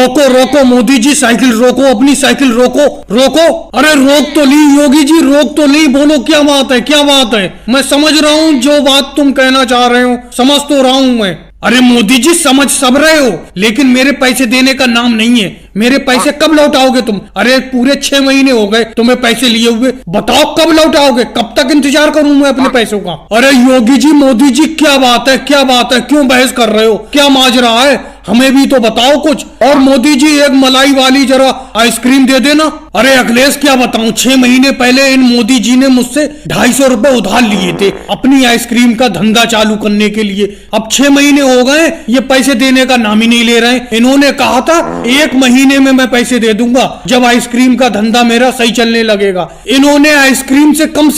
रोको रोको मोदी जी, साइकिल रोको, अपनी साइकिल रोको रोको। अरे रोक तो ली योगी जी, रोक तो ली। बोलो क्या बात है, क्या बात है। मैं समझ रहा हूँ जो बात तुम कहना चाह रहे हो, समझ तो रहा हूँ मैं। अरे मोदी जी समझ सब रहे हो, लेकिन मेरे पैसे देने का नाम नहीं है। मेरे पैसे कब लौटाओगे तुम? अरे पूरे 6 महीने हो गए तुम्हें पैसे लिए हुए, बताओ कब लौटाओगे? कब तक इंतजार करूं मैं अपने पैसों का? अरे योगी जी, मोदी जी, क्या बात है, क्या बात है? क्यों बहस कर रहे हो? क्या माजरा है? हमें भी तो बताओ कुछ। और मोदी जी एक मलाई वाली जरा आइसक्रीम दे देना। अरे अखिलेश क्या बताऊं, 6 महीने पहले इन मोदी जी ने मुझसे 250 रुपए उधार लिए थे अपनी आइसक्रीम का धंधा चालू करने के लिए। अब 6 महीने हो गए, ये पैसे देने का नाम ही नहीं ले रहे हैं। इन्होंने कहा था 1 महीने में मैं पैसे दे दूंगा जब आइसक्रीम का धंधा मेरा सही चलने लगेगा। इन्होंने आइसक्रीम से कम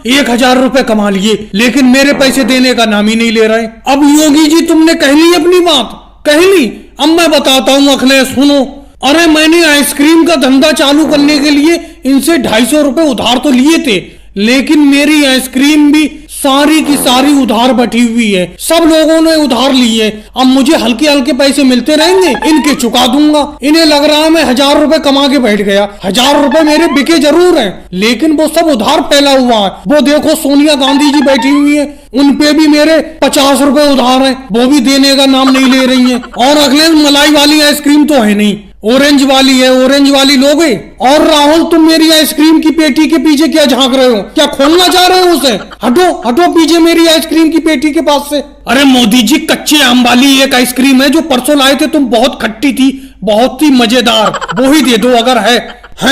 1000 रुपए कमा लिए, लेकिन मेरे पैसे देने का नाम ही नहीं ले रहे। अब योगी जी तुमने कह ली अपनी बात, कह ली। अब मैं बताता हूँ अखिलेश, सुनो। अरे मैंने आइसक्रीम का धंधा चालू करने के लिए इनसे 250 रुपए उधार तो लिए थे, लेकिन मेरी आइसक्रीम भी सारी की सारी उधार बैठी हुई है। सब लोगों ने उधार लिए। अब मुझे हल्के हल्के पैसे मिलते रहेंगे, इनके चुका दूंगा। इन्हें लग रहा है मैं 1000 रुपए कमा के बैठ गया। 1000 रुपए मेरे बिके जरूर हैं, लेकिन वो सब उधार फैला हुआ है। वो देखो सोनिया गांधी जी बैठी हुई है, उनपे भी मेरे 50 रुपए उधार हैं, वो भी देने का नाम नहीं ले रही हैं। और अखिलेश मलाई वाली आइसक्रीम तो है नहीं, ऑरेंज वाली है, ऑरेंज वाली लोगे? और राहुल तुम मेरी आइसक्रीम की पेटी के पीछे क्या झांक रहे हो? क्या खोलना चाह रहे हो उसे? हटो हटो पीछे मेरी आइसक्रीम की पेटी के पास से। अरे मोदी जी, कच्चे आम वाली एक आइसक्रीम है जो परसों लाए थे तुम, बहुत खट्टी थी, बहुत ही मजेदार, वो ही दे दो अगर है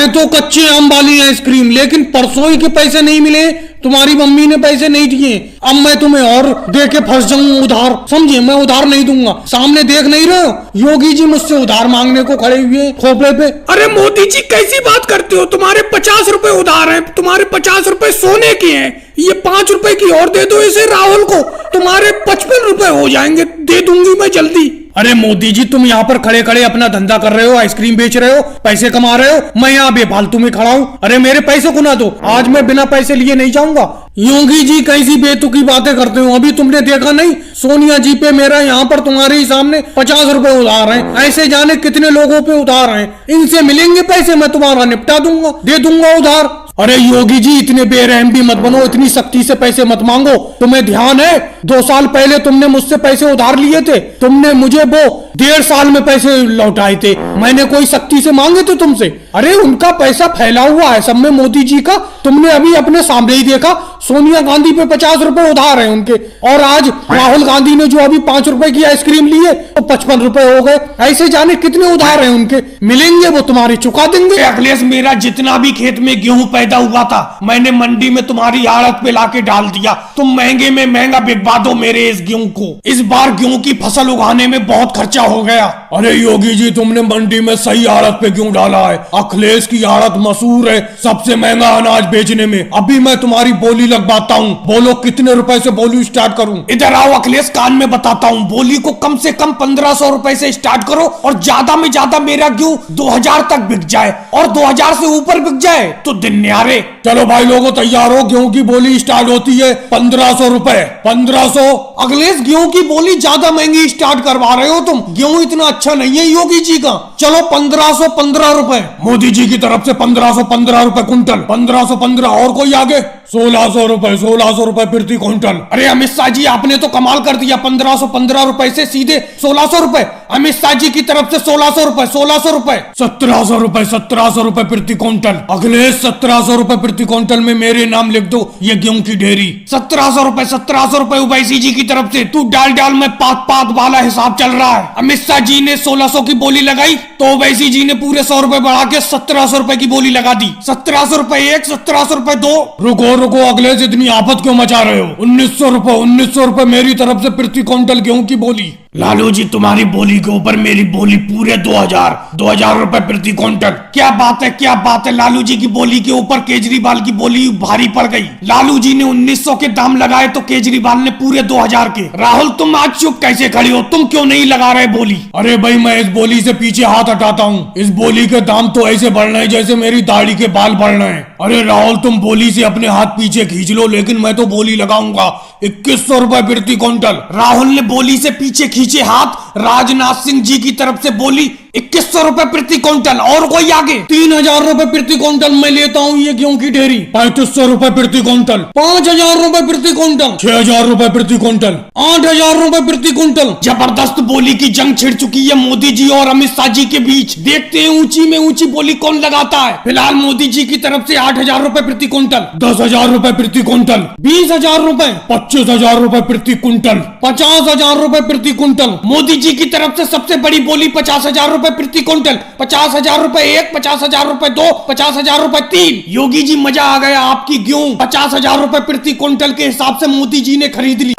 तो कच्चे आम वाली आइसक्रीम। लेकिन परसों ही के पैसे नहीं मिले, तुम्हारी मम्मी ने पैसे नहीं दिए। अब मैं तुम्हें और दे के फंस जाऊं उधार, समझे? मैं उधार नहीं दूंगा। सामने देख नहीं रहे हो, योगी जी मुझसे उधार मांगने को खड़े हुए खोपड़े पे। अरे मोदी जी कैसी बात करते हो? तुम्हारे 50 रुपए उधार हैं, तुम्हारे 50 रुपए सोने के हैं। ये 5 रुपए की और दे दो इसे राहुल को, तुम्हारे 55 रुपए हो जाएंगे, दे दूंगी मैं जल्दी। अरे मोदी जी, तुम यहाँ पर खड़े खड़े अपना धंधा कर रहे हो, आइसक्रीम बेच रहे हो, पैसे कमा रहे हो, मैं यहाँ बेफालतू में खड़ा हूँ। अरे मेरे पैसे को ना दो, आज मैं बिना पैसे लिए नहीं जाऊंगा। योगी जी कैसी बेतुकी बातें करते हो? अभी तुमने देखा नहीं, सोनिया जी पे मेरा यहाँ पर तुम्हारे ही सामने 50 रुपए उधार हैं। ऐसे जाने कितने लोगों पे उधार हैं। इनसे मिलेंगे पैसे, मैं तुम्हारा निपटा दूंगा, दे दूंगा उधार। अरे योगी जी, इतने बेरहम भी मत बनो, इतनी सख्ती से पैसे मत मांगो। तुम्हें ध्यान है 2 साल पहले तुमने मुझसे पैसे उधार लिए थे, तुमने मुझे वो 1.5 साल में पैसे लौटाए थे। मैंने कोई सख्ती से मांगे थे तुमसे? अरे उनका पैसा फैला हुआ है सब में, मोदी जी का। तुमने अभी अपने सामने ही देखा, सोनिया गांधी पे 50 रुपए उधार है उनके, और आज राहुल गांधी ने जो अभी 5 रुपए की आइसक्रीम ली है तो 55 रुपए हो गए। ऐसे जाने कितने उधार है उनके, मिलेंगे वो तुम्हारे, चुका देंगे। अखिलेश, मेरा जितना भी खेत में गेहूं पैदा हुआ था मैंने मंडी में तुम्हारी आड़त पे लाके डाल दिया। तुम महंगे में महंगा बिकवा दो मेरे इस गेहूं को। इस बार गेहूं की फसल उगाने में बहुत खर्चा हो गया। अरे योगी जी, तुमने मंडी में सही आड़त पे क्यों डाला है? अखिलेश की आड़त मशहूर है सबसे महंगा अनाज बेचने में। अभी मैं तुम्हारी बोली लगवाता हूँ, बोलो कितने रुपए से बोली स्टार्ट करूँ? इधर आओ अखिलेश, कान में बताता हूँ। बोली को कम से कम 1500 रुपए से स्टार्ट करो, और ज्यादा में ज्यादा मेरा गेहूं 2000 तक बिक जाए, और 2000 से ऊपर बिक जाए तो दिन न्यारे। चलो भाई लोगों तैयार हो, गेहूं की बोली स्टार्ट होती है 1500 रुपए। 1500। अखिलेश, गेहूं की बोली ज्यादा महंगी स्टार्ट करवा रहे हो तुम, गेहूं इतना अच्छा नहीं है योगी जी का। चलो 1515 रुपए। मोदी जी की तरफ से 1515 रुपए कुंटल। 1515। और कोई आगे? 1600 रुपए। 1600 रुपए प्रति क्विंटल। अरे अमित शाह जी, आपने तो कमाल कर दिया, 1515 रुपए से सीधे 1600 रुपए। अमित शाह जी की तरफ से 1600 रुपए। 1600 रुपए। 1700 रुपए। 1700 रुपए प्रति क्विंटल। अखिलेश, 1700 रुपए प्रति क्विंटल में मेरे नाम लिख दो, ये गेहूं की ढेरी। 1700 रुपए। 1700 रुपए उवैसी जी की तरफ से। तू डाल डाल में पात पात वाला हिसाब चल रहा है। अमित शाह जी ने 1600 की बोली लगाई तो उवैसी जी ने पूरे 100 रुपए बढ़ा के 1700 रुपए की बोली लगा दी। 1700 रुपए एक, 1700 रुपए दो। रुको रुको अखिलेश, इतनी आफत क्यों मचा रहे हो? 1900 रुपए। 1900 रुपए मेरी तरफ से प्रति क्विंटल गेहूं की बोली। लालू जी, तुम्हारी बोली के ऊपर मेरी बोली पूरे 2000 रुपए प्रति क्विंटल। क्या बात है, क्या बात है। लालू जी की बोली के ऊपर केजरीवाल की बोली भारी पड़ गई। लालू जी ने 1900 के दाम लगाए तो केजरीवाल ने पूरे 2000 के। राहुल, तुम आज चुप कैसे खड़ी हो? तुम क्यों नहीं लगा रहे बोली? अरे भाई, मैं इस बोली से पीछे हाथ हटाता हूँ। इस बोली के दाम तो ऐसे बढ़ रहे हैं जैसे मेरी दाढ़ी के बाल बढ़ रहे हैं। अरे राहुल, तुम बोली से अपने हाथ पीछे खींच लो, लेकिन मैं तो बोली लगाऊंगा 2100 रुपए प्रति क्विंटल। राहुल ने बोली से पीछे खींचे हाथ, राजनाथ सिंह जी की तरफ से बोली 2100 रुपए प्रति क्विंटल। और कोई आगे? 3000 रुपए प्रति क्विंटल मैं लेता हूँ ये गेहूं की ढेरी। 3500 रुपए प्रति क्विंटल। 5000 रुपए प्रति क्विंटल। 6000 रुपए प्रति क्विंटल। 8000 रुपए प्रति क्विंटल। जबरदस्त बोली की जंग छिड़ चुकी है मोदी जी और अमित शाह जी के बीच। देखते हैं ऊंची में ऊंची बोली कौन लगाता है। फिलहाल मोदी जी की तरफ से 8000 रुपए प्रति क्विंटल, 10,000 रुपए प्रति क्विंटल, 20,000 रुपए, 25,000 रुपए प्रति क्विंटल, 50,000 रुपए प्रति क्विंटल। मोदी जी की तरफ से सबसे बड़ी बोली 50,000 रुपए प्रति क्विंटल। 50,000 रुपए एक, 50,000 रुपए दो, 50,000 रुपए तीन। योगी जी मजा आ गया, आपकी गेहूं 50,000 रुपए प्रति क्विंटल के हिसाब से मोदी जी ने खरीद ली।